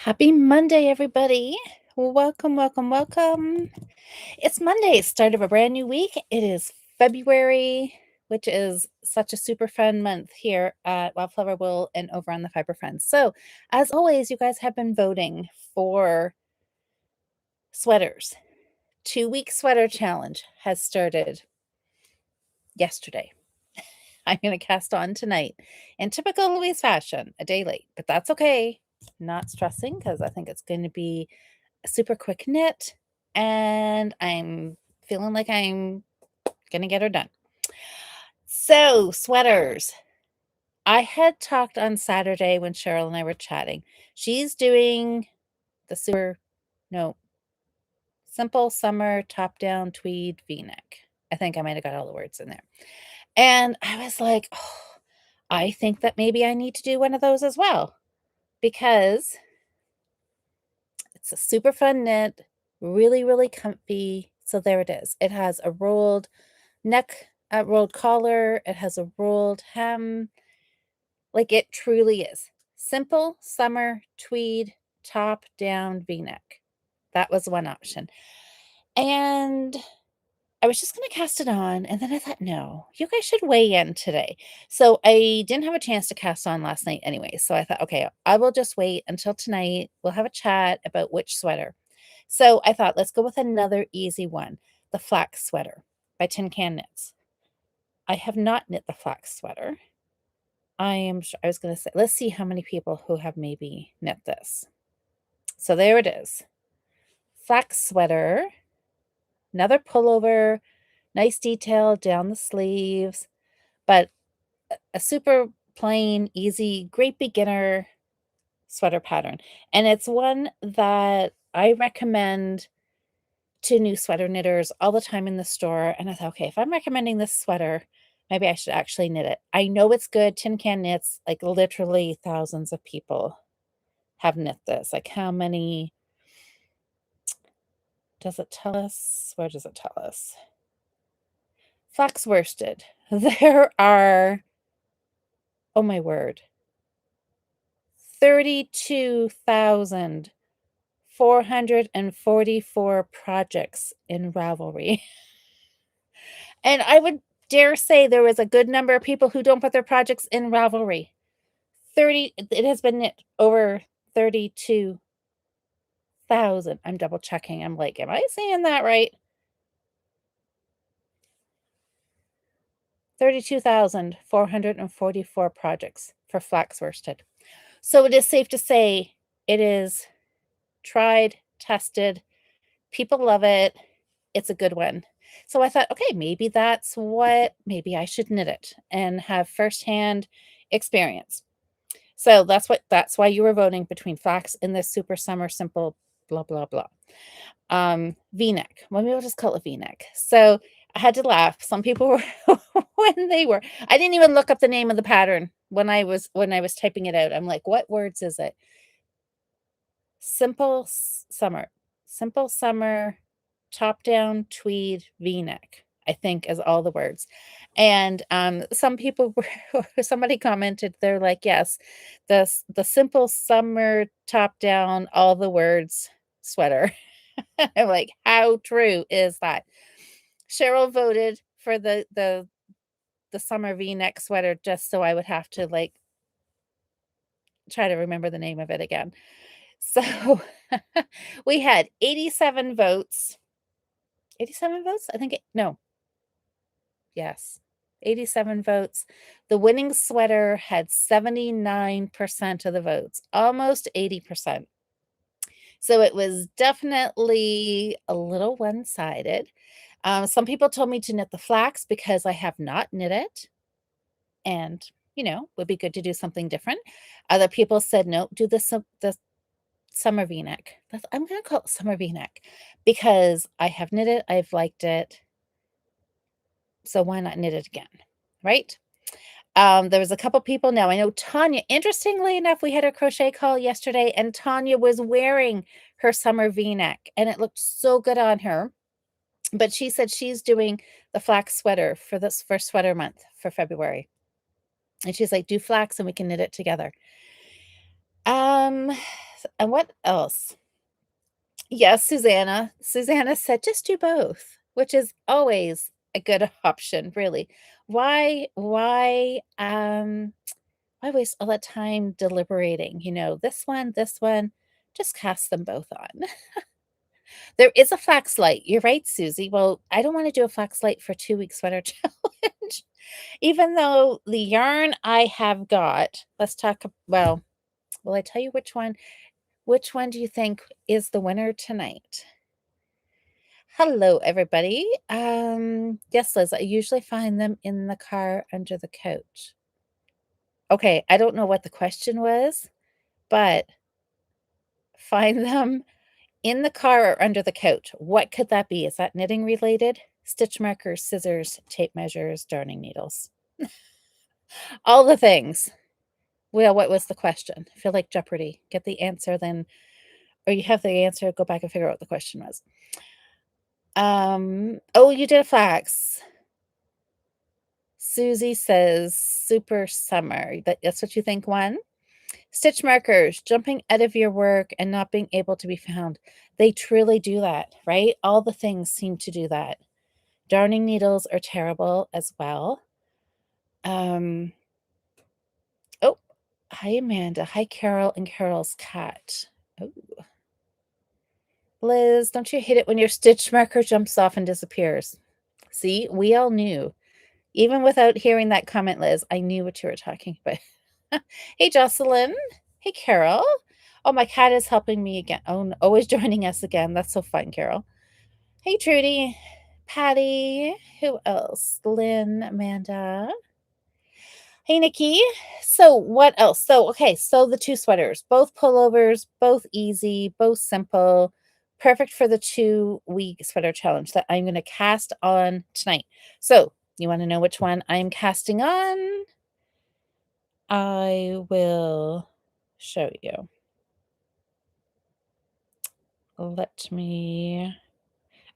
Happy Monday, everybody. Welcome, welcome, welcome. It's Monday, start of a brand new week. It is February, which is such a super fun month here at Wildflower Wool and over on the Fiber Friends. So, as always, you guys have been voting for sweaters. 2-week sweater challenge has started yesterday. I'm going to cast on tonight in typical Louise fashion, a day late, but that's okay. Not stressing because I think it's going to be a super quick knit and I'm feeling like I'm going to get her done. So, sweaters. I had talked on Saturday when Cheryl and I were chatting. She's doing the simple summer top down tweed v-neck. I think I might have got all the words in there. And I was like, oh, I think that maybe I need to do one of those as well because it's a super fun knit, really, really comfy. So there it is. It has a rolled neck, a rolled collar. It has a rolled hem. Like it truly is. Simple summer tweed top down v-neck. That was one option. And I was just going to cast it on. And then I thought, no, you guys should weigh in today. So I didn't have a chance to cast on last night anyway. So I thought, okay, I will just wait until tonight. We'll have a chat about which sweater. So I thought, let's go with another easy one, the flax sweater by Tin Can Knits. I have not knit the flax sweater. I was going to say, let's see how many people who have maybe knit this. So there it is. Flax sweater, another pullover, nice detail down the sleeves, but a super plain, easy, great beginner sweater pattern. And it's one that I recommend to new sweater knitters all the time in the store. And I thought, okay, if I'm recommending this sweater, maybe I should actually knit it. I know it's good. Tin Can Knits, like literally thousands of people have knit this. Like how many does it tell us? Where does it tell us? Flax worsted. There are, oh my word, 32,444 projects in Ravelry. And I would dare say there was a good number of people who don't put their projects in Ravelry. It has been knit over 32,000. I'm double checking. I'm like, am I saying that right? 32,444 projects for flax worsted. So it is safe to say it is tried, tested. People love it. It's a good one. So I thought, okay, maybe maybe I should knit it and have firsthand experience. So that's why you were voting between flax and this super summer simple blah blah blah. V-neck. Well, maybe I'll just call it V-neck. So I had to laugh. Some people were when they were. I didn't even look up the name of the pattern when I was typing it out. I'm like, what words is it? Simple summer, top down tweed V-neck, I think is all the words. And some people were somebody commented, they're like, yes, the simple summer top down, all the words sweater. I'm like, how true is that? Cheryl voted for the summer V-neck sweater just so I would have to like try to remember the name of it again. So we had 87 votes. 87 votes? I think no. Yes. 87 votes. The winning sweater had 79% of the votes, almost 80%. So it was definitely a little one-sided. Some people told me to knit the flax because I have not knit it and, would be good to do something different. Other people said, no, do the summer V-neck. I'm going to call it summer V-neck because I have knit it. I've liked it. So why not knit it again? Right? There was a couple people. Now I know Tanya, interestingly enough, we had a crochet call yesterday and Tanya was wearing her summer V-neck and it looked so good on her. But she said she's doing the flax sweater for sweater month for February. And she's like, do flax and we can knit it together. And what else? Yes, Susanna. Susanna said, "Just do both," which is always a good option, really. Why waste all that time deliberating, this one, just cast them both on. There is a flax light. You're right, Susie. Well, I don't wanna do a flax light for 2 week sweater challenge. Even though the yarn I have got let's talk ab well, will I tell you which one do you think is the winner tonight? Hello, everybody. Yes, Liz, I usually find them in the car under the couch. Okay, I don't know what the question was, but find them in the car or under the couch. What could that be? Is that knitting related? Stitch markers, scissors, tape measures, darning needles. All the things. Well, what was the question? I feel like Jeopardy. Get the answer, then or you have the answer, go back and figure out what the question was. Oh, you did a flax. Susie says super summer. That's what you think won? Stitch markers, jumping out of your work and not being able to be found. They truly do that, right? All the things seem to do that. Darning needles are terrible as well. Um, oh, hi, Amanda. Hi, Carol and Carol's cat. Oh, Liz, don't you hate it when your stitch marker jumps off and disappears? See, we all knew. Even without hearing that comment, Liz, I knew what you were talking about. Hey, Jocelyn. Hey, Carol. Oh, my cat is helping me again. Oh, always joining us again. That's so fun, Carol. Hey, Trudy. Patty. Who else? Lynn, Amanda. Hey, Nikki. So, what else? Okay, so the two sweaters, both pullovers, both easy, both simple, perfect for the 2 week sweater challenge that I'm going to cast on tonight. So, you want to know which one I'm casting on? I will show you. Let me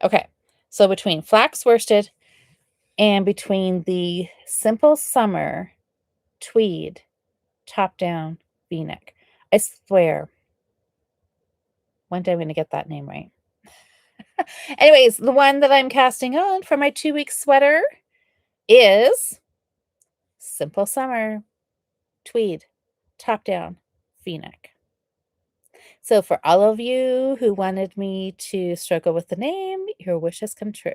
Okay. So between flax worsted and between the simple summer tweed top down V-neck. I swear, one day I'm gonna get that name right. Anyways, the one that I'm casting on for my 2 week sweater is simple summer tweed top down V-neck. So for all of you who wanted me to struggle with the name, your wish has come true.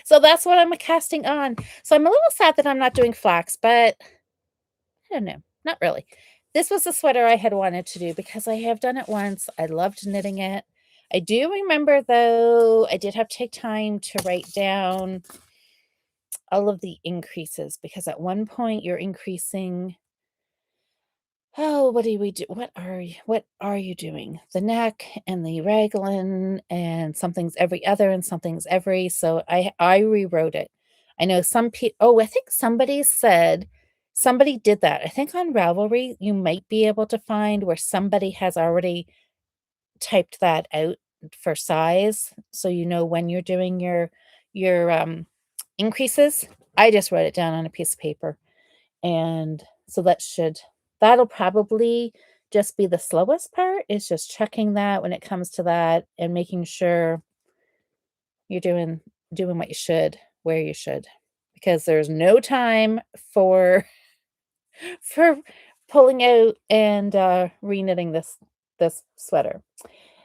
So that's what I'm casting on. So I'm a little sad that I'm not doing flax, but I don't know, not really. This was the sweater I had wanted to do because I have done it once. I loved knitting it. I do remember, though, I did have to take time to write down all of the increases because at one point you're increasing. Oh, what do we do? What are you doing? The neck and the raglan and something's every other and something's every. So I rewrote it. I know some people. Oh, I think somebody did that. I think on Ravelry you might be able to find where somebody has already typed that out for size, so you know when you're doing your increases. I just wrote it down on a piece of paper. And so that'll probably just be the slowest part, is just checking that when it comes to that and making sure you're doing what you should, where you should, because there's no time for for pulling out and, reknitting this sweater.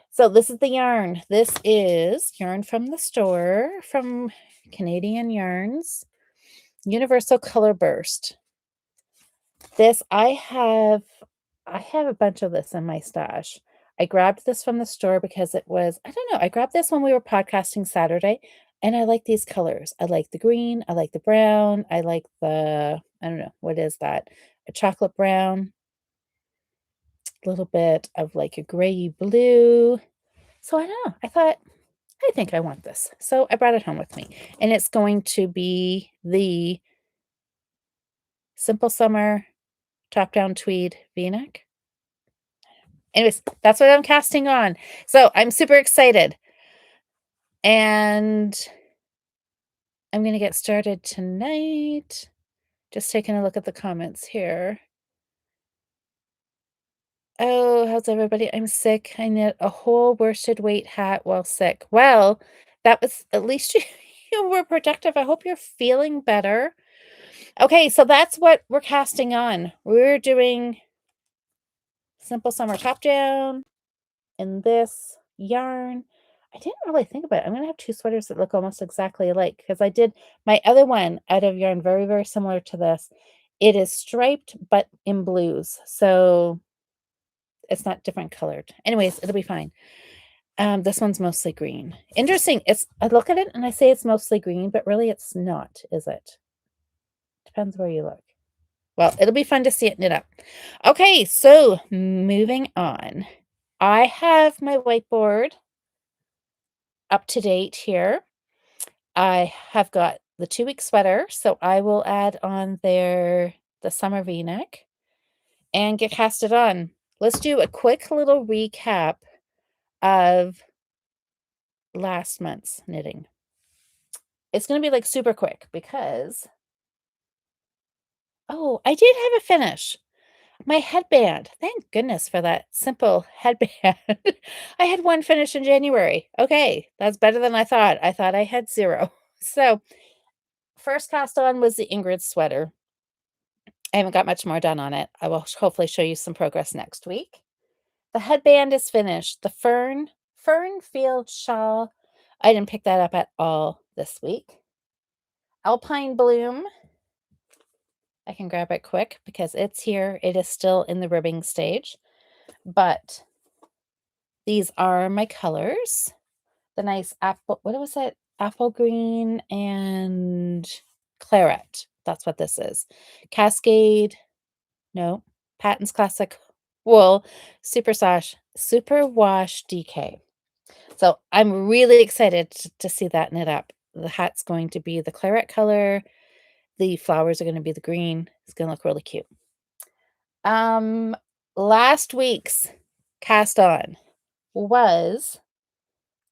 So this is the yarn. This is yarn from the store, from Canadian Yarns, Universal Color Burst. This I have a bunch of this in my stash. I grabbed this from the store because it was I don't know, I grabbed this when we were podcasting Saturday, and I like these colors. I like the green, I like the brown, I like I don't know, what is that? A chocolate brown, a little bit of like a gray blue. So I don't know. I think I want this. So I brought it home with me. And it's going to be the Simple Summer top down tweed V-neck. Anyways, that's what I'm casting on. So I'm super excited. And I'm going to get started tonight. Just taking a look at the comments here. Oh, how's everybody? I'm sick. I knit a whole worsted weight hat while sick. Well, that was at least you were productive. I hope you're feeling better. Okay, so that's what we're casting on. We're doing simple summer top down in this yarn. I didn't really think about it. I'm gonna have two sweaters that look almost exactly alike because I did my other one out of yarn very, very similar to this. It is striped, but in blues. So it's not different colored. Anyways, it'll be fine. This one's mostly green. Interesting. I look at it and I say it's mostly green, but really it's not, is it? Depends where you look. Well, it'll be fun to see it knit up. Okay, so moving on. I have my whiteboard up to date here. I have got the 2-week sweater, so I will add on there the summer V-neck and get casted on. Let's do a quick little recap of last month's knitting. It's gonna be, like, super quick because oh, I did have a finish. My headband. Thank goodness for that simple headband. I had 1 finish in January. Okay, that's better than I thought. I thought I had 0. So, first cast on was the Ingrid sweater. I haven't got much more done on it. I will hopefully show you some progress next week. The headband is finished. The fern field shawl, I didn't pick that up at all this week. Alpine bloom, I can grab it quick because it's here. It is still in the ribbing stage, but these are my colors. The nice apple, what was it? Apple green and claret. That's what this is. Cascade, no, Patton's Classic Wool, Super Wash DK. So I'm really excited to see that knit up. The hat's going to be the claret color. The flowers are going to be the green. It's going to look really cute. Um, Last week's cast on was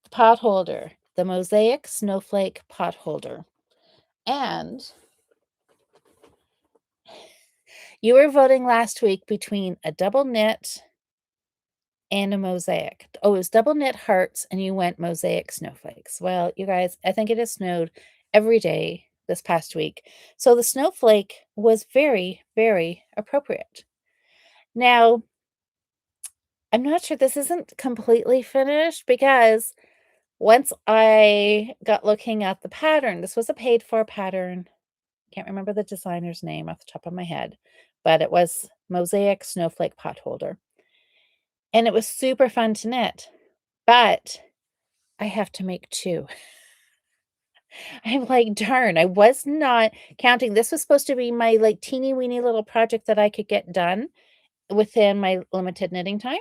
the pot holder, the Mosaic Snowflake pot holder. And you were voting last week between a double knit and a mosaic. Oh, it was double knit hearts and you went mosaic snowflakes. Well, you guys, I think it has snowed every day this past week. So the snowflake was very, very appropriate. Now, I'm not sure this isn't completely finished because once I got looking at the pattern, this was a paid for pattern. Can't remember the designer's name off the top of my head, but it was Mosaic Snowflake Pot Holder. And it was super fun to knit, but I have to make 2. I'm like, darn, I was not counting. This was supposed to be my like teeny weeny little project that I could get done within my limited knitting time.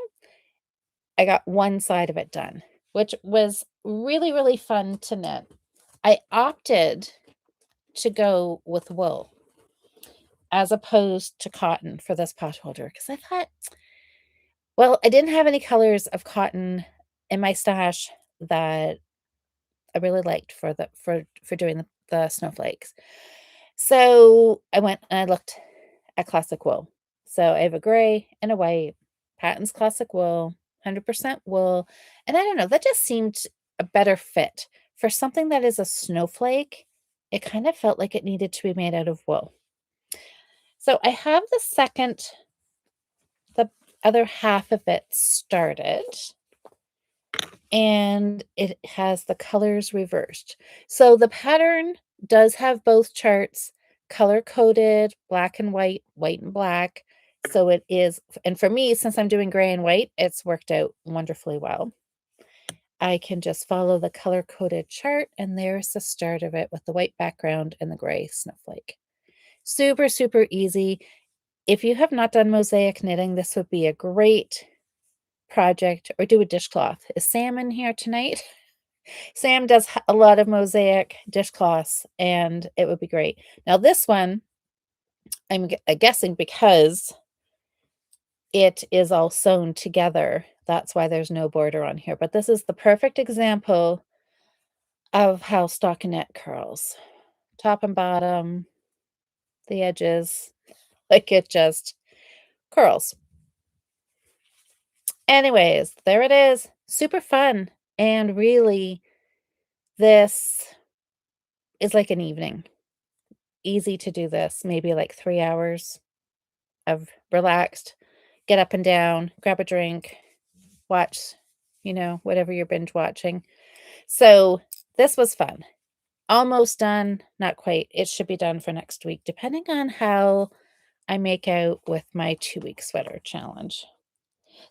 I got one side of it done, which was really, really fun to knit. I opted to go with wool as opposed to cotton for this pot holder because I thought, well, I didn't have any colors of cotton in my stash that I really liked for doing the snowflakes. So I went and I looked at classic wool. So I have a gray and a white, Patton's Classic Wool, 100% wool, and I don't know, that just seemed a better fit. For something that is a snowflake, it kind of felt like it needed to be made out of wool. So I have the other half of it started, and it has the colors reversed. So the pattern does have both charts color coded, black and white, white and black. So it is, and for me, since I'm doing gray and white, it's worked out wonderfully well. I can just follow the color coded chart, and there's the start of it with the white background and the gray snowflake. Super, super easy. If you have not done mosaic knitting, this would be a great project, or do a dishcloth. Is Sam in here tonight? Sam does a lot of mosaic dishcloths, and it would be great. Now this one, I'm guessing because it is all sewn together, that's why there's no border on here, but this is the perfect example of how stockinette curls. Top and bottom, the edges, like it just curls. Anyways, there it is. Super fun. And really, this is like an evening. Easy to do this, maybe like 3 hours of relaxed, get up and down, grab a drink, watch, whatever you're binge watching. So, this was fun. Almost done, not quite. It should be done for next week, depending on how I make out with my 2-week sweater challenge.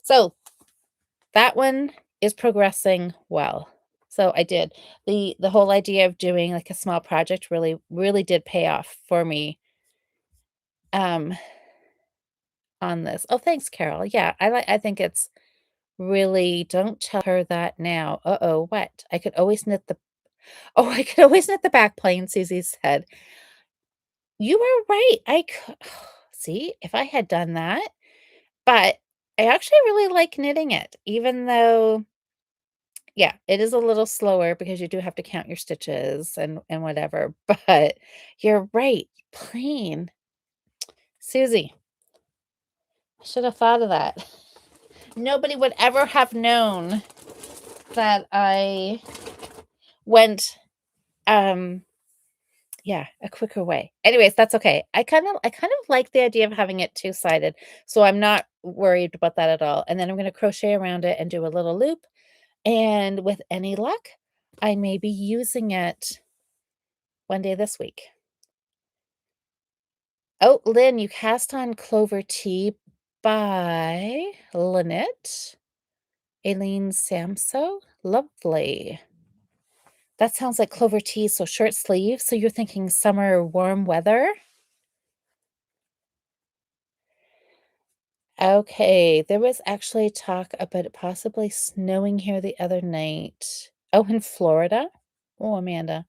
So, that one is progressing well. So, I did. The whole idea of doing, like, a small project really did pay off for me, um, on this. Oh, thanks, Carol. Yeah, I think it's really don't tell her that now. Uh-oh, what? I could always knit the Oh, I could always knit the back plain, Susie said. You were right. I could see, if I had done that, but I actually really like knitting it, even though, yeah, it is a little slower because you do have to count your stitches and whatever, but you're right. Plain. Susie, I should have thought of that. Nobody would ever have known that I went, um, yeah, a quicker way. Anyways, that's okay. I kind of like the idea of having it two-sided, so I'm not worried about that at all, and then I'm gonna crochet around it and do a little loop, and with any luck, I may be using it one day this week. Oh, Lynn, you cast on Clover Tea by Lynette. Aileen Samso? Lovely. That sounds like Clover Tea, so short sleeve, so you're thinking summer warm weather? Okay, there was actually talk about it possibly snowing here the other night. Oh, in Florida? Oh, Amanda.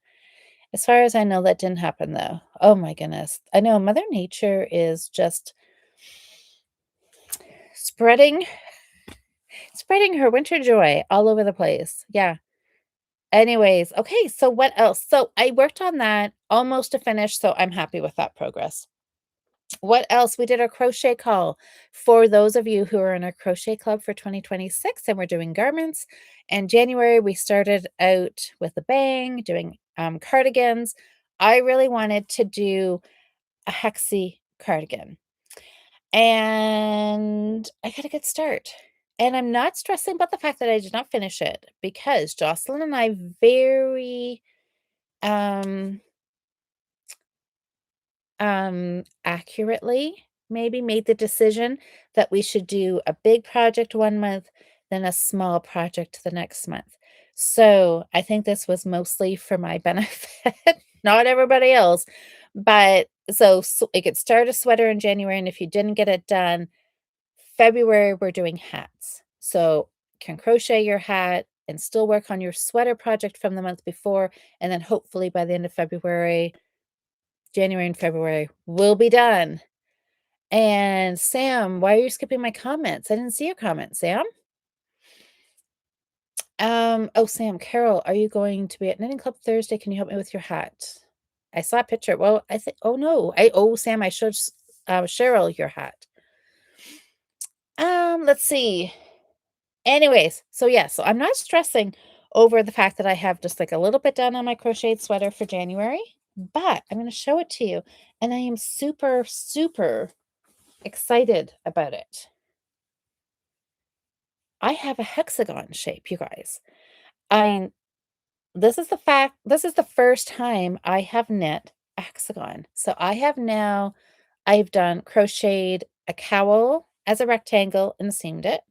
As far as I know, that didn't happen though. Oh my goodness. I know Mother Nature is just spreading spreading her winter joy all over the place. Yeah. Anyways, okay, so what else? So I worked on that almost to finish, so I'm happy with that progress. What else? We did our crochet call for those of you who are in our crochet club for 2026, and we're doing garments. And January, we started out with a bang, doing cardigans. I really wanted to do a hexie cardigan, and I got a good start. And I'm not stressing about the fact that I did not finish it because Jocelyn and I very um accurately maybe made the decision that we should do a big project 1 month, then a small project the next month. So, I think this was mostly for my benefit, not everybody else, but so it could start a sweater in January, and if you didn't get it done, February, we're doing hats. So, can crochet your hat and still work on your sweater project from the month before, and then hopefully by the end of February, January and February will be done. And Sam, why are you skipping my comments? I didn't see your comment, Sam. Oh, Sam, Carol, are you going to be at Knitting Club Thursday? Can you help me with your hat? I saw a picture. Well, I think, oh no, Sam, I showed Cheryl your hat. Let's see. Anyways, so yeah, so I'm not stressing over the fact that I have just like a little bit done on my crocheted sweater for January, but I'm going to show it to you. And I am super, super excited about it. I have a hexagon shape, you guys. I this is the first time I have knit a hexagon. So I've done crocheted a cowl as a rectangle and seamed it.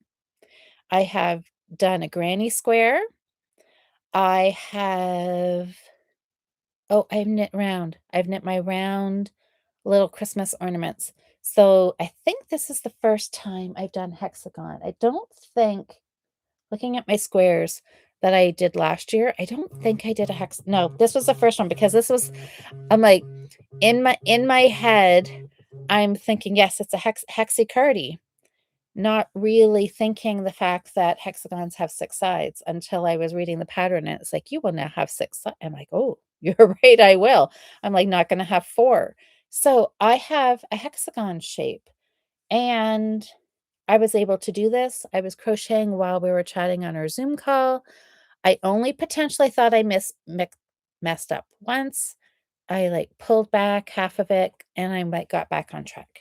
I have done a granny square. I have I've knit round. I've knit my round little Christmas ornaments. So I think this is the first time I've done hexagon. I don't think looking at my squares that I did last year, I don't think I did a hex no, this was the first one because this was I'm like, in my head, I'm thinking, "Yes, it's a hexicardy," not really thinking the fact that hexagons have 6 sides until I was reading the pattern, and it's like, "You will now have 6 si" I'm like, "Oh, you're right, I will." I'm, like, not gonna have 4. So, I have a hexagon shape, and I was able to do this. I was crocheting while we were chatting on our Zoom call. I only potentially thought I messed up once. I, like, pulled back half of it, and I, like, got back on track.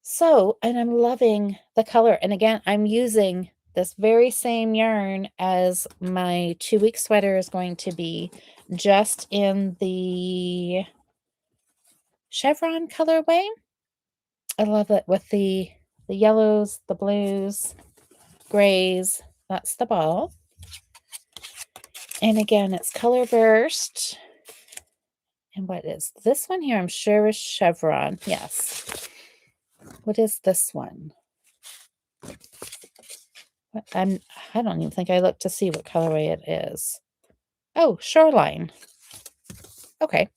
So and I'm loving the color, and again, I'm using this very same yarn as my 2-week sweater is going to be, just in the chevron colorway. I love it with the yellows, the blues, grays. That's the ball. And again, it's color burst. And what is this one here? I'm sure is chevron. Yes. What is this one? I don't even think I looked to see what colorway it is. Oh, shoreline. Okay.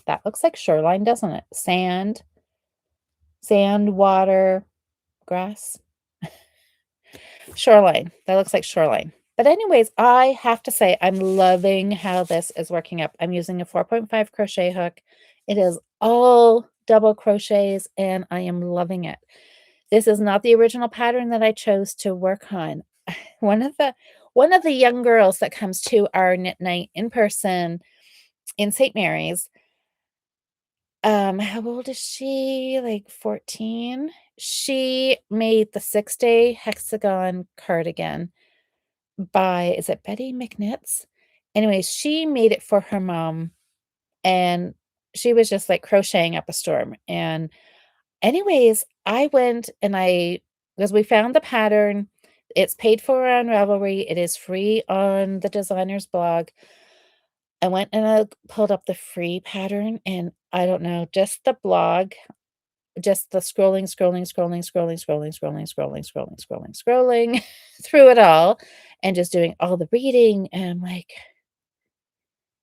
That looks like shoreline, doesn't it? Sand, water, grass. Shoreline. That looks like shoreline. But anyways, I have to say I'm loving how this is working up. I'm using a 4.5 crochet hook. It is all double crochets and I am loving it. This is not the original pattern that I chose to work on. One of the young girls that comes to our knit night in person in St. Mary's, how old is she? Like 14. She made the 6-day hexagon cardigan by, is it Betty McKnits? Anyways, she made it for her mom and she was just like crocheting up a storm. And anyways, I went and because we found the pattern, it's paid for on Ravelry, it is free on the designer's blog. I went and I pulled up the free pattern and I don't know, just the blog, just the scrolling through it all and just doing all the reading, and I'm like,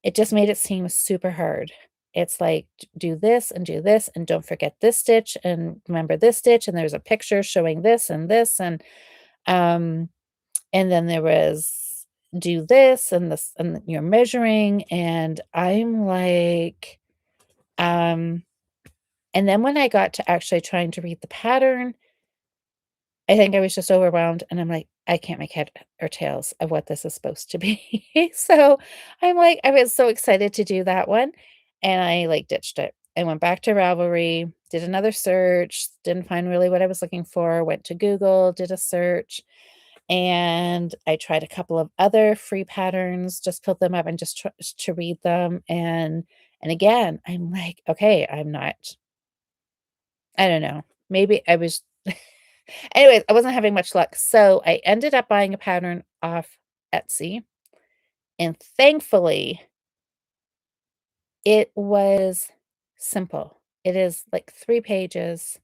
it just made it seem super hard. It's like, do this and don't forget this stitch and remember this stitch, and there's a picture showing this, um, and then there was do this and this, and you're measuring, and I'm like, um and then when I got to actually trying to read the pattern, I think I was just overwhelmed, and I'm like, "I can't make head or tails of what this is supposed to be." So, I'm like I was so excited to do that one, and I, like, ditched it. I went back to Ravelry, did another search, didn't find really what I was looking for, went to Google, did a search, and I tried a couple of other free patterns, just pulled them up and just to read them, and again, I'm like, "Okay, I'm not." I don't know. Maybe I was anyways, I wasn't having much luck, so I ended up buying a pattern off Etsy, and thankfully, it was simple. It is, like, 3 pages.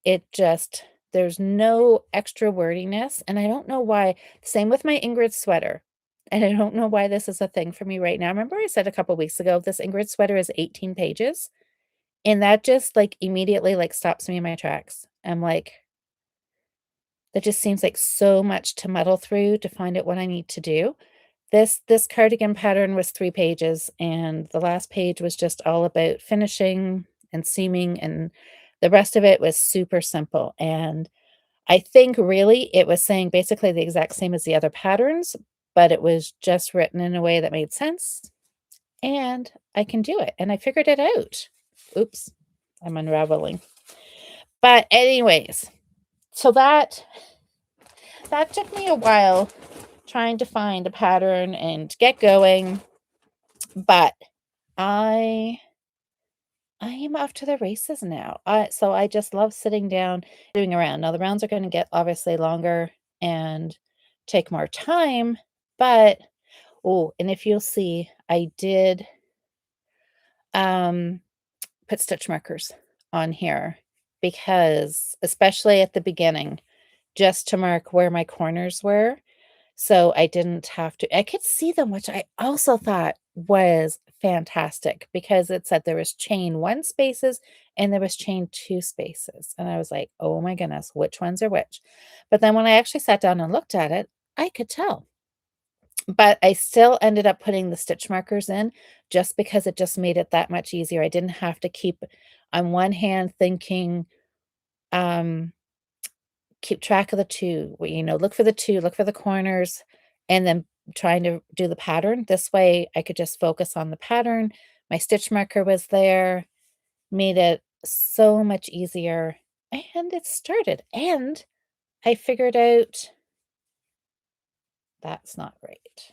It just there's no extra wordiness, and I don't know why. Same with my Ingrid sweater, and I don't know why this is a thing for me right now. Remember I said a couple weeks ago, this Ingrid sweater is 18 pages? And that just, like, immediately, like, stops me in my tracks. I'm like, that just seems like so much to muddle through to find out what I need to do. This cardigan pattern was 3 pages, and the last page was just all about finishing and seaming, and the rest of it was super simple, and I think really it was saying basically the exact same as the other patterns, but it was just written in a way that made sense, and I can do it, and I figured it out. Oops, I'm unraveling. But anyways, so that took me a while trying to find a pattern and get going, but I I am off to the races now. So I just love sitting down, doing a round. Now the rounds are going to get obviously longer and take more time, but oh, and if you'll see, I did um put stitch markers on here because especially at the beginning, just to mark where my corners were. So I didn't have to I could see them, which I also thought was fantastic because it said there was chain 1 spaces and there was chain 2 spaces. And I was like, "Oh my goodness, which ones are which?" But then when I actually sat down and looked at it, I could tell. But I still ended up putting the stitch markers in just because it just made it that much easier. I didn't have to keep on one hand thinking, keep track of the 2, look for the 2, look for the corners, and then trying to do the pattern. This way, I could just focus on the pattern. My stitch marker was there, made it so much easier, and it started, and I figured out that's not right.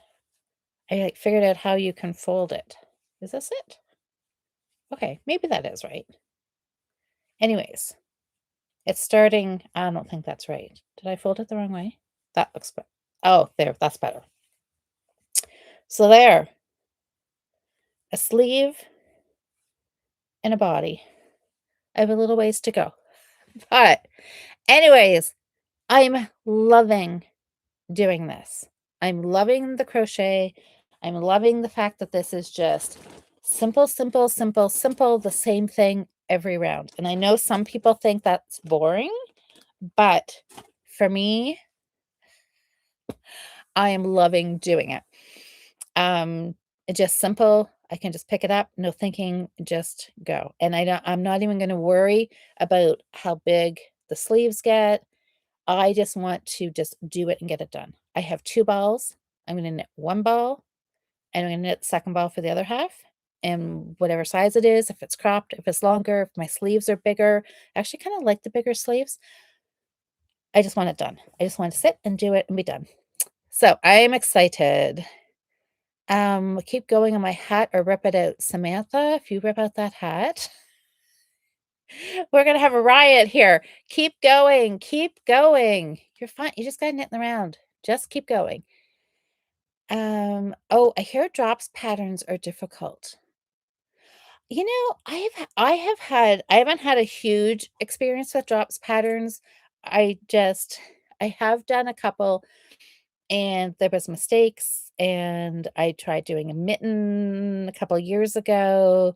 I, like, figured out how you can fold it. Is this it? Okay, maybe that is right. Anyways, it's starting I don't think that's right. Did I fold it the wrong way? That looks better. Oh, there, that's better. So there, a sleeve and a body. I have a little ways to go. But anyways, I'm loving doing this. I'm loving the crochet. I'm loving the fact that this is just simple, simple, simple, simple, the same thing every round. And I know some people think that's boring, but for me, I am loving doing it. It's just simple. I can just pick it up, no thinking, just go. And I'm not even going to worry about how big the sleeves get. I just want to just do it and get it done. I have 2 balls. I'm going to knit 1 ball and I'm going to knit the second ball for the other half. And whatever size it is, if it's cropped, if it's longer, if my sleeves are bigger, I actually kind of like the bigger sleeves. I just want it done. I just want to sit and do it and be done. So I am excited. Keep going on my hat or rip it out. Samantha, if you rip out that hat, we're gonna have a riot here. Keep going, keep going. You're fine. You just gotta knit in the round. Just keep going. Oh, I hear drops patterns are difficult. I haven't had a huge experience with drops patterns. I just I have done a couple and there was mistakes, and I tried doing a mitten a couple years ago,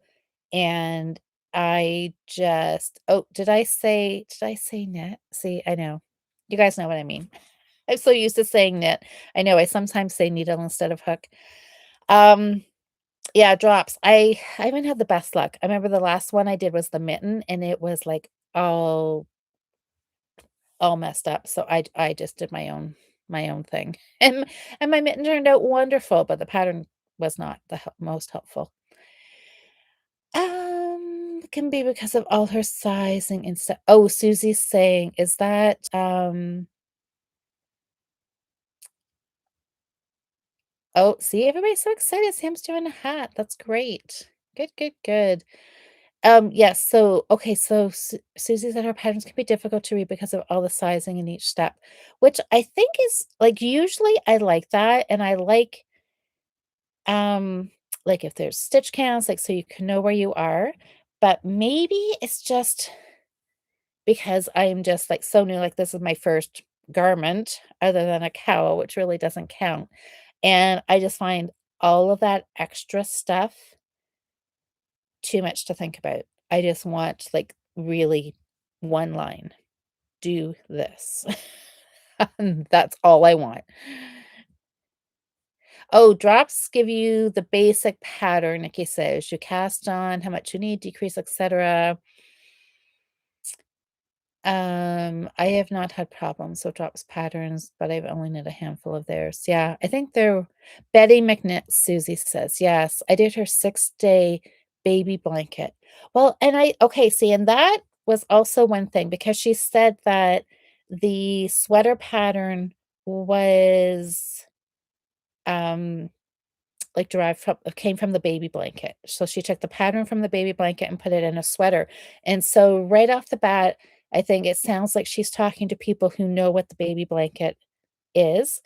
and I just did I say knit? See, I know. You guys know what I mean. I'm so used to saying knit. I know I sometimes say needle instead of hook. Um, yeah, drops. I haven't had the best luck. I remember the last one I did was the mitten, and it was, like, all messed up, so I just did my own thing. And my mitten turned out wonderful, but the pattern was not the most helpful. Can be because of all her sizing and stuff. Oh, Susie's saying, is that, oh, see, everybody's so excited. Sam's doing a hat. That's great. Good, good, good. Yes, so okay, so Susie said her patterns can be difficult to read because of all the sizing in each step, which I think is like usually I like that and I um like if there's stitch counts, like so you can know where you are, but maybe it's just because I am just like so new, like this is my first garment other than a cowl, which really doesn't count. And I just find all of that extra stuff too much to think about. I just want, like, really one line, "Do this." That's all I want. Oh, drops give you the basic pattern, Nikki says. You cast on, how much you need, decrease, etcetera. I have not had problems with drops patterns, but I've only knit a handful of theirs. Yeah, I think they're Betty McKnitt, Susie says. Yes, I did her 6-day baby blanket. Well, and I okay, see, and that was also one thing because she said that the sweater pattern was um like derived from came from the baby blanket. So she took the pattern from the baby blanket and put it in a sweater. And so right off the bat, I think it sounds like she's talking to people who know what the baby blanket is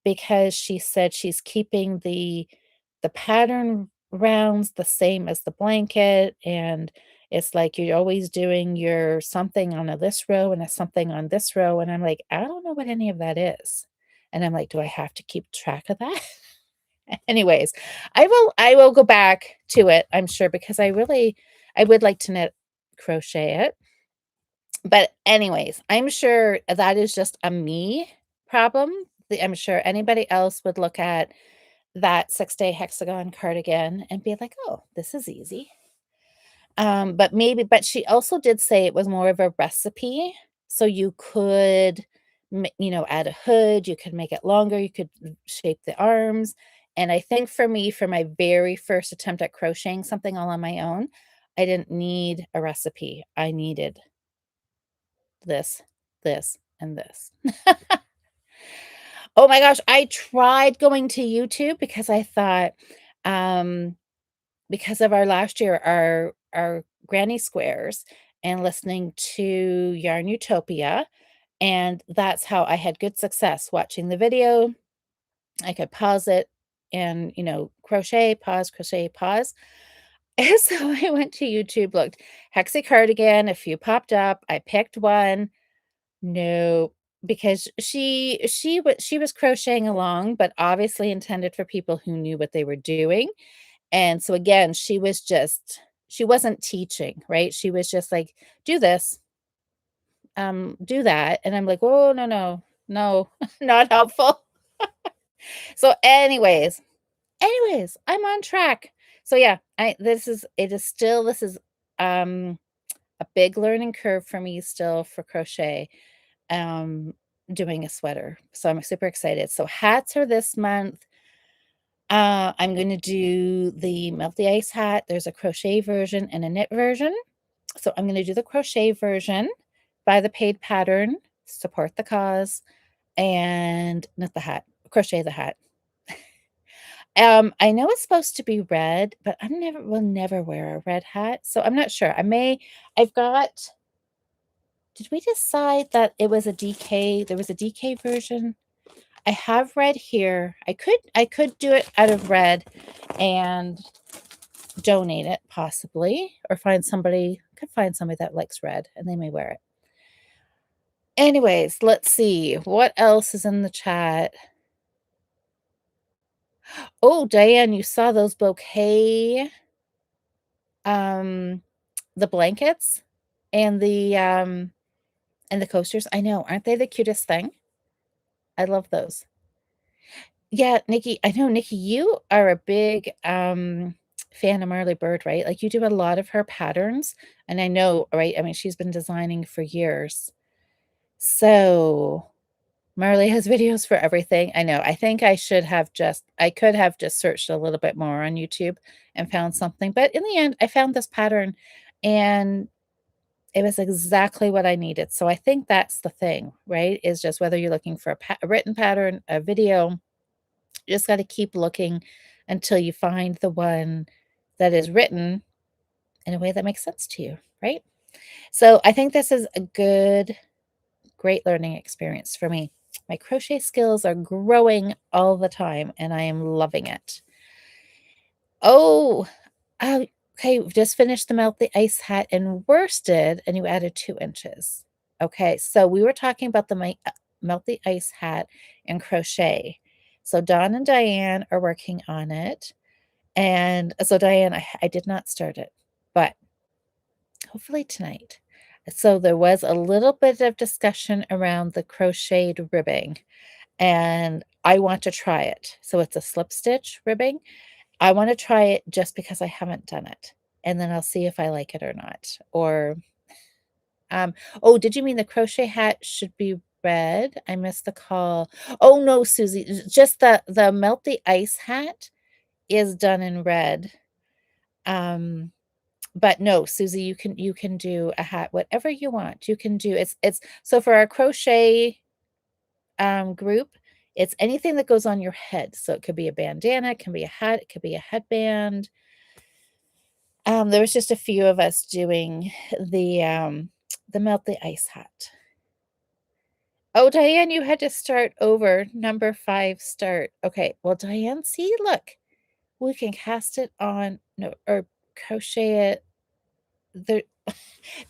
because she said she's keeping the pattern rounds the same as the blanket and it's like you're always doing your something on this row and a something on this row and I'm like, I don't know what any of that is. And I'm like, do I have to keep track of that? Anyways, I will go back to it, I'm sure, because I would like to knit crochet it. But anyways, I'm sure that is just a me problem. I'm sure anybody else would look at that 6-day hexagon cardigan and be like, "Oh, this is easy." But she also did say it was more of a recipe, so you could add a hood, you could make it longer, you could shape the arms, and I think for me, for my very first attempt at crocheting something all on my own, I didn't need a recipe. I needed this, this, and this. Oh my gosh, I tried going to YouTube because I thought, um, because of our last year, our granny squares and listening to Yarn Utopia, and that's how I had good success watching the video. I could pause it and, crochet, pause, crochet, pause. And so I went to YouTube, looked, Hexie cardigan, a few popped up. I picked one. No, because she was crocheting along, but obviously intended for people who knew what they were doing. And so again, she wasn't teaching, right? She was just like, "Do this, do that." And I'm like, "Oh, no, no, no, not helpful." So anyways, I'm on track. So yeah, I this is it is still this is um a big learning curve for me still for crochet. Um doing a sweater. So I'm super excited. So hats are this month. I'm going to do the melt the ice hat. There's a crochet version and a knit version. So I'm going to do the crochet version, buy the paid pattern, support the cause, and knit the hat, crochet the hat. I know it's supposed to be red, but will never wear a red hat, so I'm not sure. I've got did we decide that it was a DK? There was a DK version? I have red here. I could do it out of red and donate it possibly, or could find somebody that likes red and they may wear it. Anyways, let's see. What else is in the chat? Oh, Diane, you saw those bouquet um the blankets and the coasters. I know, aren't they the cutest thing? I love those. Yeah, Nikki, I know, Nikki, you are a big fan of Marley Bird, right? Like you do a lot of her patterns, and I know, right? I mean, she's been designing for years. So Marley has videos for everything. I know. I think I could have just searched a little bit more on YouTube and found something. But in the end, I found this pattern and it was exactly what I needed. So I think that's the thing, right? Is just whether you're looking for a written pattern, a video, you just got to keep looking until you find the one that is written in a way that makes sense to you, right? So I think this is a great learning experience for me. My crochet skills are growing all the time, and I am loving it. Oh, okay, we've just finished the melt the ice hat in worsted, and you added 2 inches. Okay, so we were talking about the melt the ice hat and crochet. So Dawn and Diane are working on it, and so Diane, I did not start it, but hopefully tonight. So there was a little bit of discussion around the crocheted ribbing, and I want to try it. So it's a slip stitch ribbing. I want to try it just because I haven't done it, and then I'll see if I like it or not. Or, oh, did you mean the crochet hat should be red? I missed the call. Oh no, Susie, just the melt the ice hat is done in red. Um, but no, Susie, you can do a hat whatever you want. You can do it's so for our crochet group, it's anything that goes on your head. So it could be a bandana, it can be a hat, it could be a headband. There was just a few of us doing the melt the ice hat. Oh, Diane, you had to start over. Number 5 start. Okay. Well, Diane, see, look, we can cast it on no or crochet it. There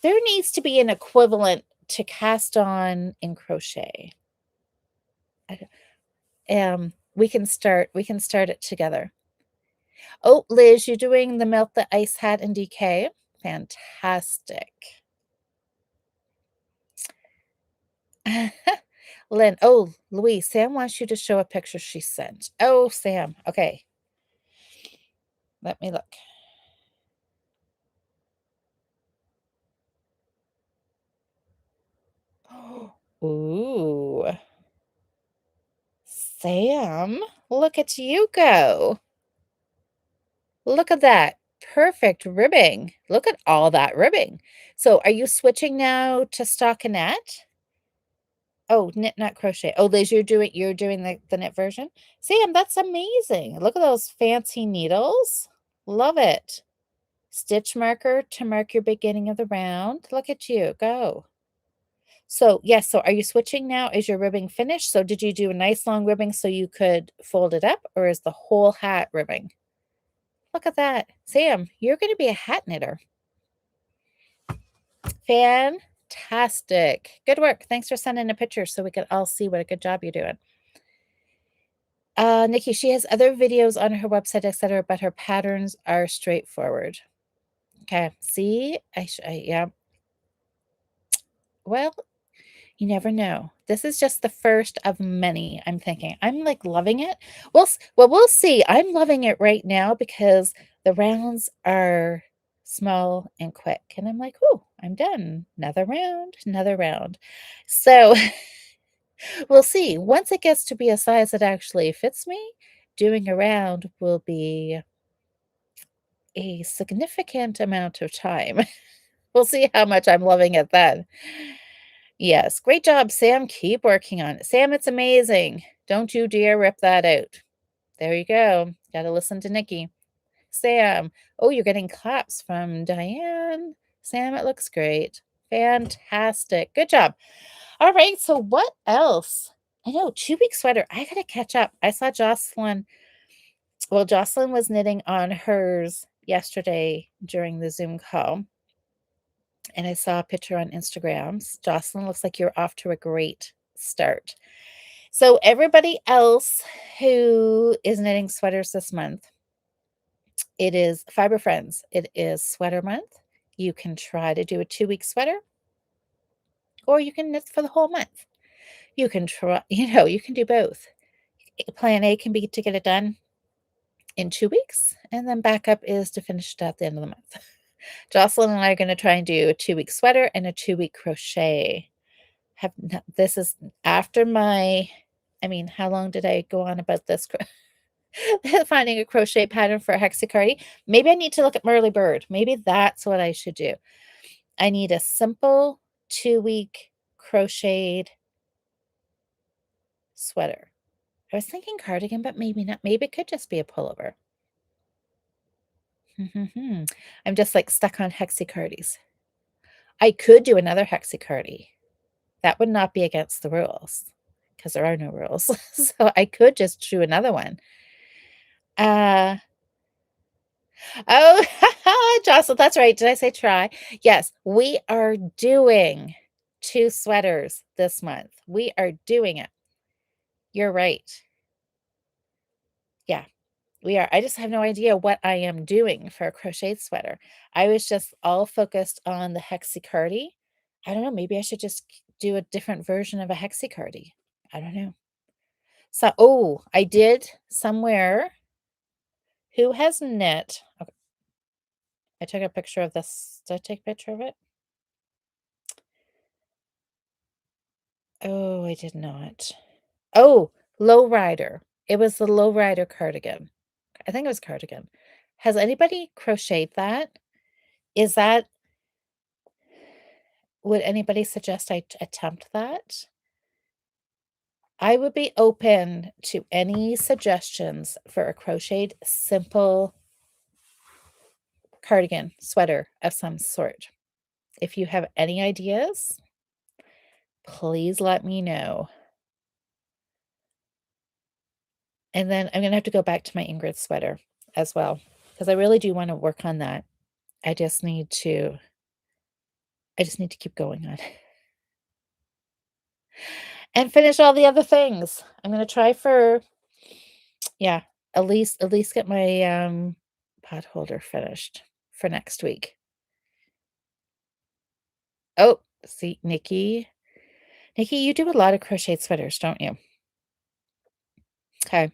there needs to be an equivalent to cast on in crochet. I don't we can start it together. Oh, Liz, you're doing the melt the ice hat in DK? Fantastic. Lynn, oh, Louise, Sam wants you to show a picture she sent. Oh, Sam. Okay. Let me look. Ooh. Sam, look at you go. Look at that. Perfect ribbing. Look at all that ribbing. So are you switching now to stockinette? Oh, knit, not crochet. Oh, Liz, you're doing the knit version? Sam, that's amazing. Look at those fancy needles. Love it. Stitch marker to mark your beginning of the round. Look at you. Go. So, yes, so are you switching now? Is your ribbing finished? So did you do a nice long ribbing so you could fold it up, or is the whole hat ribbing? Look at that. Sam, you're going to be a hat knitter. Fantastic. Good work. Thanks for sending a picture so we could all see what a good job you're doing. Nikki, she has other videos on her website, etc., but her patterns are straightforward. Okay, see? Yeah. Well, you never know. This is just the first of many, I'm thinking. I'm, like, loving it. We'll see. I'm loving it right now because the rounds are small and quick, and I'm like, "Ooh, I'm done. Another round, another round." So, we'll see. Once it gets to be a size that actually fits me, doing a round will be a significant amount of time. We'll see how much I'm loving it then. Yes, great job, Sam. Keep working on it. Sam, it's amazing. Don't you dare rip that out. There you go. Gotta listen to Nikki. Sam. Oh, you're getting claps from Diane. Sam, it looks great. Fantastic. Good job. All right, so what else? I know, 2-week sweater. I gotta catch up. I saw Jocelyn. Well, Jocelyn was knitting on hers yesterday during the Zoom call, and I saw a picture on Instagram. Jocelyn, looks like you're off to a great start. So everybody else who is knitting sweaters this month, it is Fiber Friends. It is sweater month. You can try to do a 2-week sweater, or you can knit for the whole month. You can try, you can do both. Plan A can be to get it done in 2 weeks, and then backup is to finish it at the end of the month. Jocelyn and I are going to try and do a 2-week sweater and a 2-week crochet. This is after I mean, how long did I go on about this? Finding a crochet pattern for a hexacardy. Maybe I need to look at Merly Bird. Maybe that's what I should do. I need a simple 2-week crocheted sweater. I was thinking cardigan, but maybe not. Maybe it could just be a pullover. I'm just like stuck on hexacardies. I could do another hexacardy. That would not be against the rules because there are no rules. So I could just do another one. Uh, oh, Jocelyn, that's right. Did I say try? Yes, we are doing 2 sweaters this month. We are doing it. You're right. Yeah, we are. I just have no idea what I am doing for a crocheted sweater. I was just all focused on the hexacardy. I don't know, maybe I should just do a different version of a hexacardy. I don't know. So, oh, I did somewhere. Who has knit? Okay, I took a picture of this. Did I take a picture of it? Oh, I did not. Oh, lowrider. It was the lowrider cardigan. I think it was cardigan. Has anybody crocheted that? Is that Would anybody suggest I attempt that? I would be open to any suggestions for a crocheted simple cardigan, sweater of some sort. If you have any ideas, please let me know. And then I'm gonna have to go back to my Ingrid sweater as well, because I really do wanna work on that. I just need to I just need to keep going on and finish all the other things. I'm gonna try for yeah, at least get my, pot holder finished for next week. Oh, see, Nikki. Nikki, you do a lot of crocheted sweaters, don't you? Okay.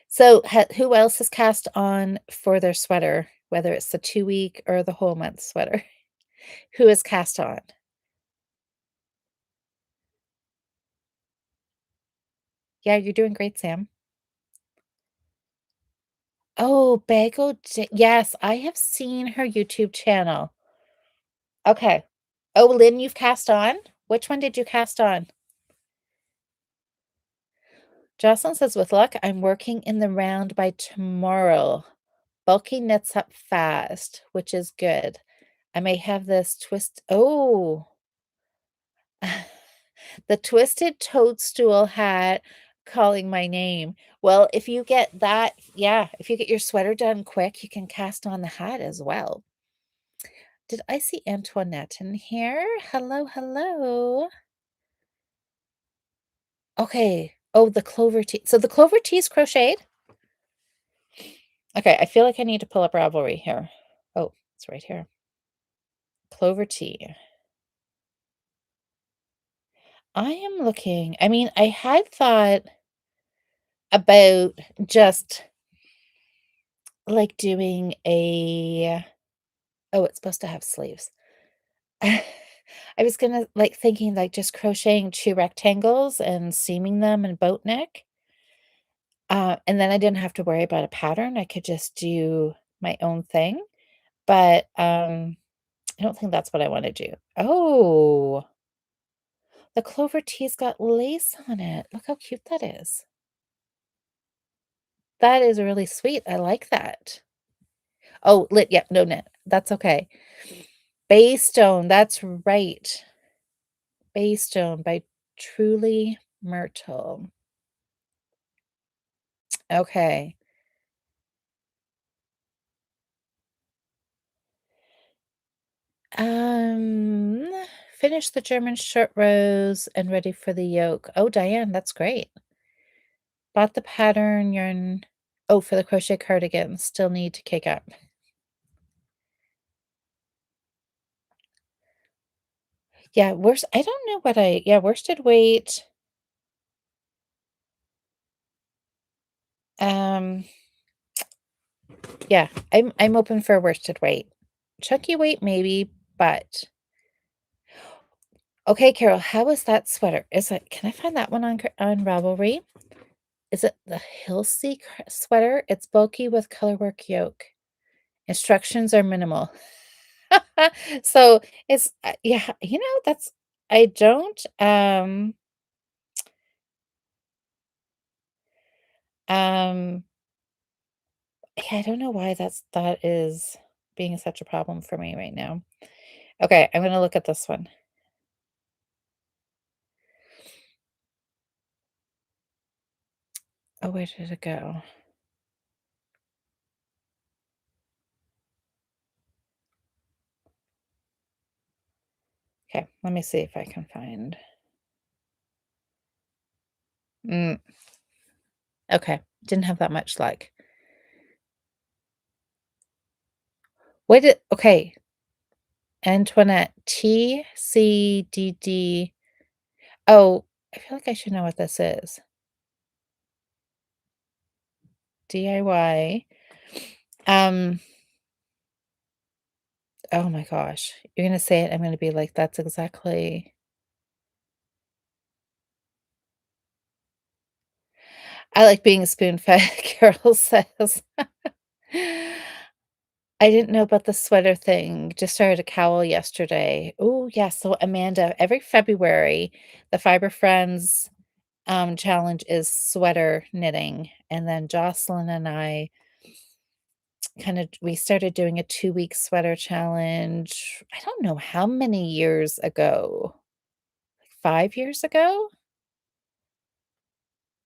So, who else has cast on for their sweater, whether it's the 2-week or the whole month sweater? Who has cast on? Yeah, you're doing great, Sam. Oh, yes, I have seen her YouTube channel. Okay. Oh, Lynn, you've cast on? Which one did you cast on? Jocelyn says, "With luck, I'm working in the round by tomorrow. Bulky knits up fast, which is good. I may have this twist." Oh, the twisted toadstool hat calling my name. Well, if you get that, yeah, if you get your sweater done quick, you can cast on the hat as well. Did I see Antoinette in here? Hello, hello. Okay. Oh, the clover tea. So the clover tea is crocheted? Okay, I feel like I need to pull up Ravelry here. Oh, it's right here. Clover tea. I am looking. I mean, I had thought about just like doing a oh, it's supposed to have sleeves. I was gonna like thinking like just crocheting two rectangles and seaming them in boat neck. And then I didn't have to worry about a pattern. I could just do my own thing. But I don't think that's what I want to do. Oh, the clover tea's got lace on it. Look how cute that is. That is really sweet. I like that. Oh, lit. Yep. No, no, that's okay. Baystone. That's right. Baystone by Truly Myrtle. Okay. Um, finish the German short rows and ready for the yoke. Oh, Diane, that's great. Bought the pattern yarn. Oh, for the crochet cardigan. Still need to kick up. Yeah, I don't know what yeah, worsted weight. Um, yeah, I'm open for worsted weight. Chunky weight maybe, but okay, Carol, how is that sweater? Is it can I find that one on Ravelry? Is it the Hilsey sweater? It's bulky with colorwork yoke. Instructions are minimal. So it's yeah, that's I don't um yeah, I don't know why that is being such a problem for me right now. Okay, I'm gonna look at this one. Oh, where did it go? Okay, let me see if I can find. Mm, okay, didn't have that much luck. What did okay, Antoinette TCDD. Oh, I feel like I should know what this is. DIY. Um, oh my gosh. You're gonna say it, I'm gonna be like, that's exactly I like being spoon-fed, Carol says. I didn't know about the sweater thing. Just started a cowl yesterday. Oh, yeah, so Amanda, every February, the Fiber Friends, challenge is sweater knitting, and then Jocelyn and I we started doing a 2-week sweater challenge, I don't know how many years ago, 5 years ago?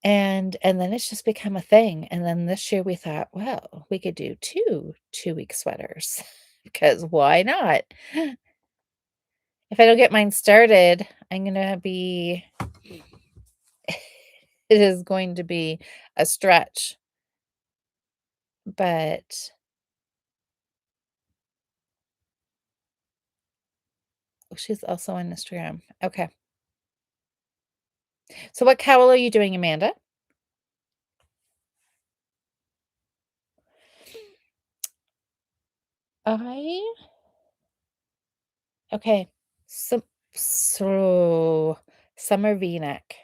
And then it's just become a thing, and then this year we thought, "Well, we could do 2 2-week sweaters, because why not?" If I don't get mine started, I'm gonna be it is going to be a stretch, but oh, she's also on Instagram. Okay. So what cowl are you doing, Amanda? I okay. So so summer V-neck.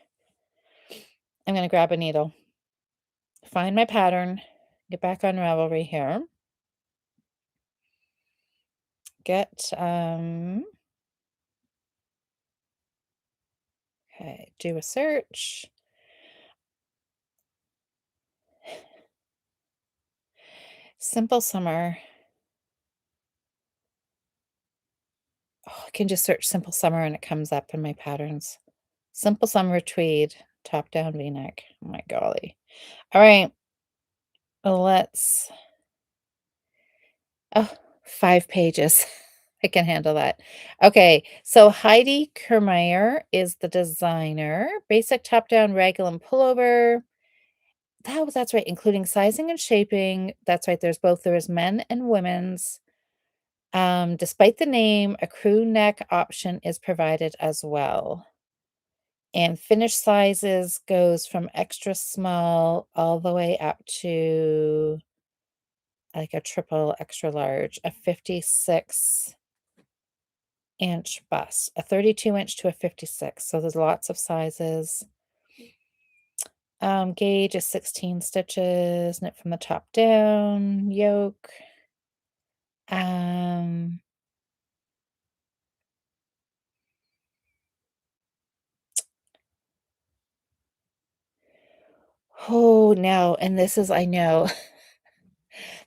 I'm gonna grab a needle, find my pattern, get back on Ravelry here, get, okay, do a search. Simple summer. Oh, I can just search simple summer and it comes up in my patterns. Simple summer tweed, top down V-neck. Oh my golly. All right, let's oh, 5 pages. I can handle that. Okay, so Heidi Kermeyer is the designer. Basic top-down raglan pullover. That's right, including sizing and shaping. That's right, there's both. There is men and women's. Despite the name, a crew neck option is provided as well. And finish sizes goes from extra small all the way up to like a triple extra large, a 56-inch bust, a 32-inch to a 56. So there's lots of sizes. Gauge is 16 stitches, knit from the top down, yoke. Um, oh, no, and this is I know,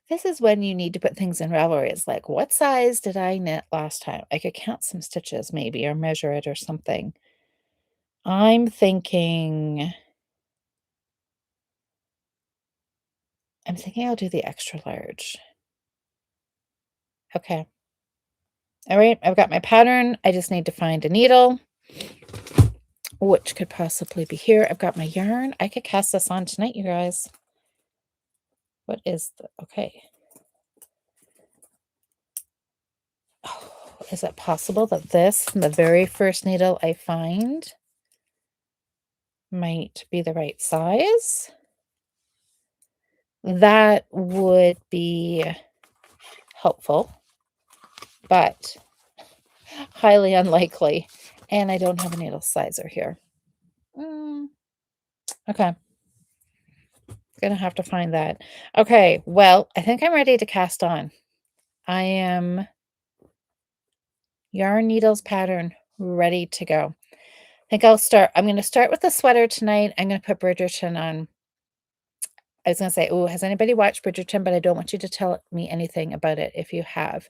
this is when you need to put things in Ravelry. It's like, what size did I knit last time? I could count some stitches maybe or measure it or something. I'm thinking I'll do the extra large. Okay. All right, I've got my pattern. I just need to find a needle, which could possibly be here. I've got my yarn. I could cast this on tonight, you guys. What is the okay. Oh, is it possible that this, the very first needle I find, might be the right size? That would be helpful, but highly unlikely. And I don't have a needle sizer here. Okay. Gonna have to find that. Okay, well, I think I'm ready to cast on. I am yarn needles pattern ready to go. I think I'm gonna start with the sweater tonight. I'm gonna put Bridgerton on. I was gonna say, oh, has anybody watched Bridgerton? But I don't want you to tell me anything about it if you have.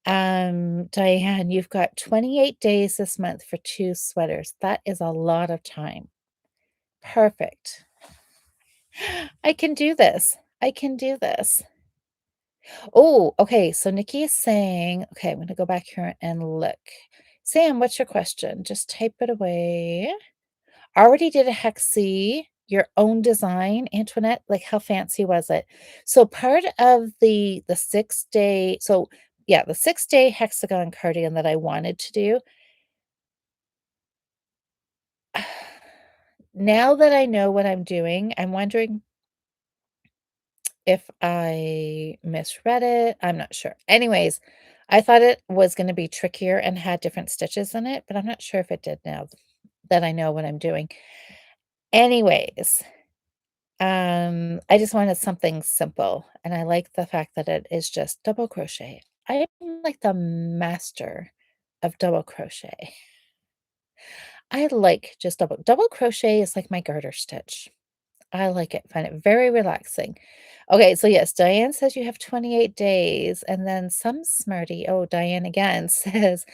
Diane, you've got 28 days this month for 2 sweaters. That is a lot of time. Perfect. I can do this. I can do this. Oh, okay. So Nikki is saying, okay, I'm going to go back here and look. Sam, what's your question? Just type it away. Already did a hexie, your own design, Antoinette. Like, how fancy was it? So part of the 6-day, so yeah, the 6-day hexagon cardigan that I wanted to do. Now that I know what I'm doing, I'm wondering if I misread it. I'm not sure. Anyways, I thought it was gonna be trickier and had different stitches in it, but I'm not sure if it did now that I know what I'm doing. Anyways, I just wanted something simple, and I like the fact that it is just double crochet. I am like the master of double crochet. I like just double crochet is like my garter stitch. I like it, find it very relaxing. Okay, so yes, Diane says you have 28 days, and then some smarty, oh, Diane again says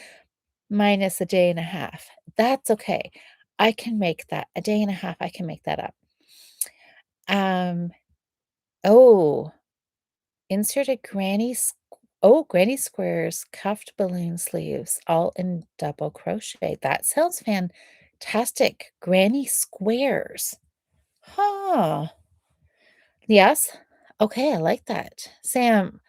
minus a day and a half. That's okay. I can make that. A day and a half, I can make that up. Um, oh, inserted granny squares, cuffed balloon sleeves, all in double crochet. That sounds fantastic. Granny squares. Huh. Yes. Okay, I like that. Sam,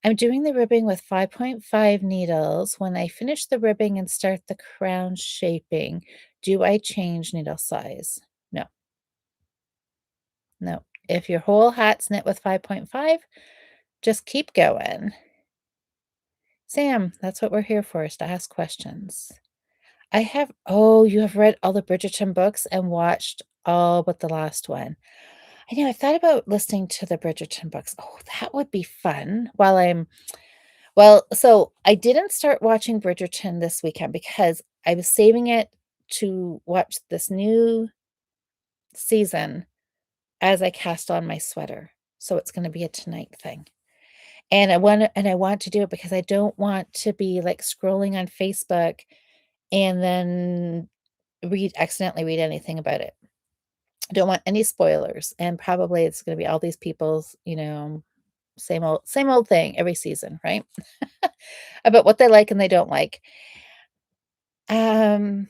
I'm doing the ribbing with 5.5 needles. When I finish the ribbing and start the crown shaping, do I change needle size? No, no. If your whole hat's knit with 5.5, just keep going. Sam, that's what we're here for, is to ask questions. I have oh, you have read all the Bridgerton books and watched all but the last one. I know, I thought about listening to the Bridgerton books. Oh, that would be fun while I'm well, so I didn't start watching Bridgerton this weekend because I was saving it to watch this new season as I cast on my sweater. So it's gonna be a tonight thing. And I want to do it because I don't want to be, like, scrolling on Facebook and then accidentally read anything about it. I don't want any spoilers, and probably it's gonna be all these people's, same old thing every season, right? About what they like and they don't like. Um,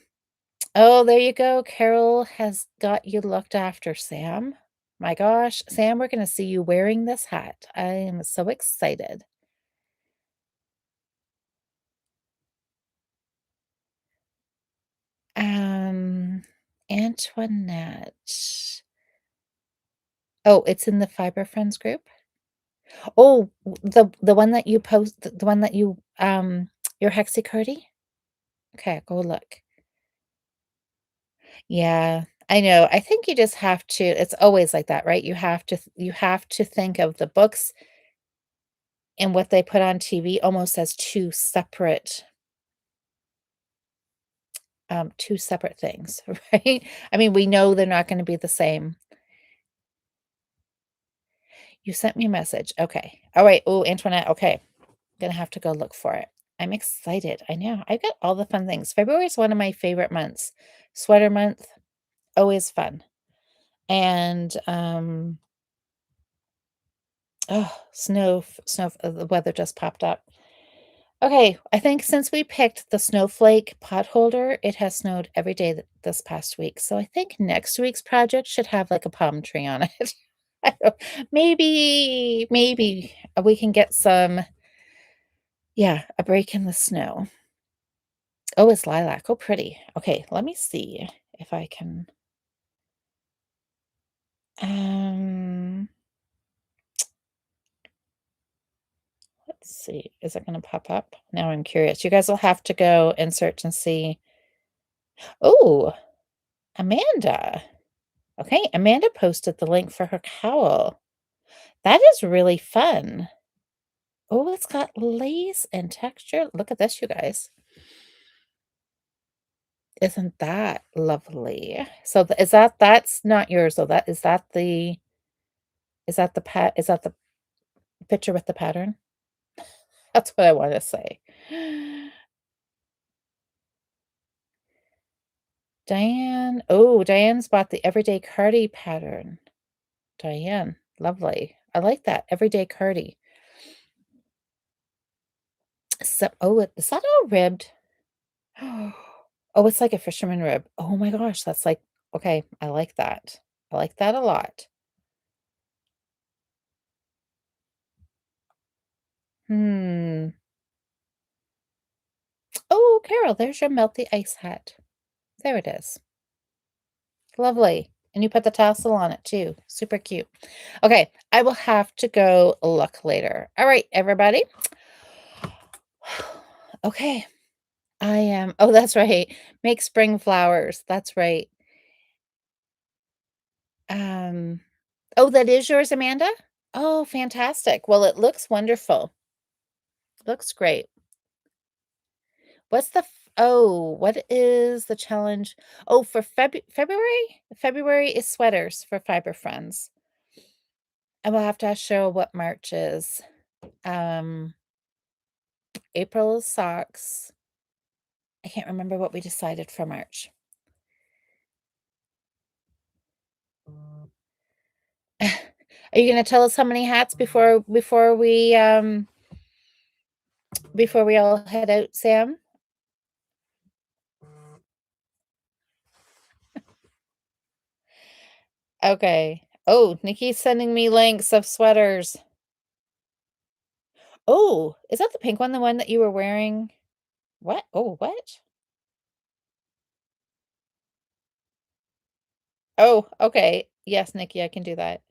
oh, there you go. Carol has got you looked after, Sam. My gosh, Sam, we're gonna see you wearing this hat. I am so excited. Um, Antoinette. Oh, it's in the Fiber Friends group? Oh, the one that you post the one that you, your Hexacurdy? Okay, go look. Yeah, I know. I think you just have to it's always like that, right? You have to think of the books and what they put on TV almost as 2 separate things, right? I mean, we know they're not gonna be the same. You sent me a message. Okay. Alright. Oh, Antoinette, okay. Gonna have to go look for it. I'm excited. I know. I got all the fun things. February is one of my favorite months. Sweater month, always fun. And, oh, the weather just popped up. Okay, I think since we picked the snowflake potholder, it has snowed every day this past week. So I think next week's project should have like a palm tree on it. I don't maybe we can get some, yeah, a break in the snow. Oh, it's lilac. Oh, pretty. Okay, let me see if I can. Um, let's see. Is it going to pop up? Now I'm curious. You guys will have to go and search and see. Oh, Amanda. Okay, Amanda posted the link for her cowl. That is really fun. Oh, it's got lace and texture. Look at this, you guys. Isn't that lovely? So is that's not yours though. That is that the picture with the pattern? That's what I want to say. Diane. Oh, Diane's bought the everyday cardi pattern. Diane, lovely. I like that everyday cardi. So, oh, is that all ribbed? Oh, it's like a fisherman rib. Oh my gosh, that's like okay, I like that. I like that a lot. Hmm. Oh, Carol, there's your melt the ice hat. There it is. Lovely. And you put the tassel on it too. Super cute. Okay, I will have to go look later. All right, everybody. Okay, I am oh, that's right. Make spring flowers. That's right. Um, oh, that is yours, Amanda? Oh, fantastic. Well, it looks wonderful. Looks great. What's the f oh, what is the challenge? Oh, for February? February is sweaters for Fiber Friends. I will have to ask Cheryl what March is. Um, April is socks. I can't remember what we decided for March. Are you gonna tell us how many hats before we all head out, Sam? Okay. Oh, Nikki's sending me links of sweaters. Oh, is that the pink one, the one that you were wearing? What? Oh, what? Oh, okay. Yes, Nikki, I can do that.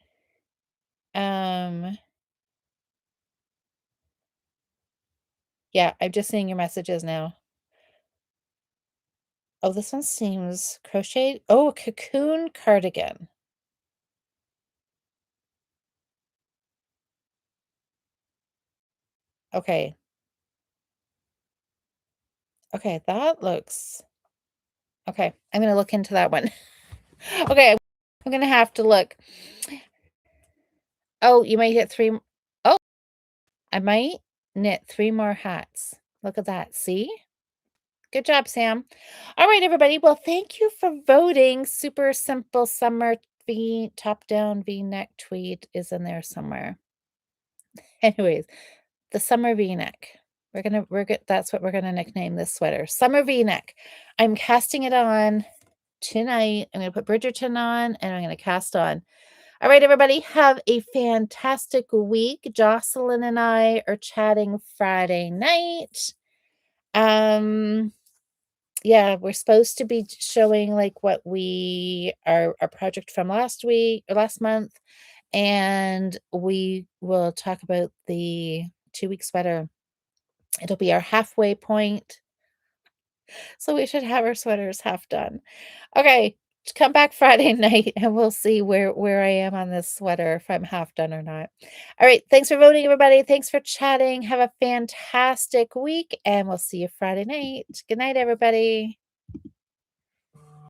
Um, yeah, I'm just seeing your messages now. Oh, this one seems crocheted. Oh, a cocoon cardigan. Okay. Okay, that looks okay. I'm gonna look into that one. Okay, I'm gonna have to look. Oh, you might get 3 oh, I might knit 3 more hats. Look at that, see? Good job, Sam. Alright, everybody, well, thank you for voting. Super simple summer V top-down V-neck tweed is in there somewhere. Anyways, the summer V-neck. That's what we're gonna nickname this sweater, summer V-neck. I'm casting it on tonight. I'm gonna put Bridgerton on, and I'm gonna cast on. All right, everybody, have a fantastic week. Jocelyn and I are chatting Friday night. Um, yeah, we're supposed to be showing like what we our project from last week or last month, and we will talk about the 2-week sweater. It'll be our halfway point. So we should have our sweaters half done. Okay, come back Friday night and we'll see where I am on this sweater, if I'm half done or not. All right, thanks for voting, everybody. Thanks for chatting. Have a fantastic week, and we'll see you Friday night. Good night, everybody.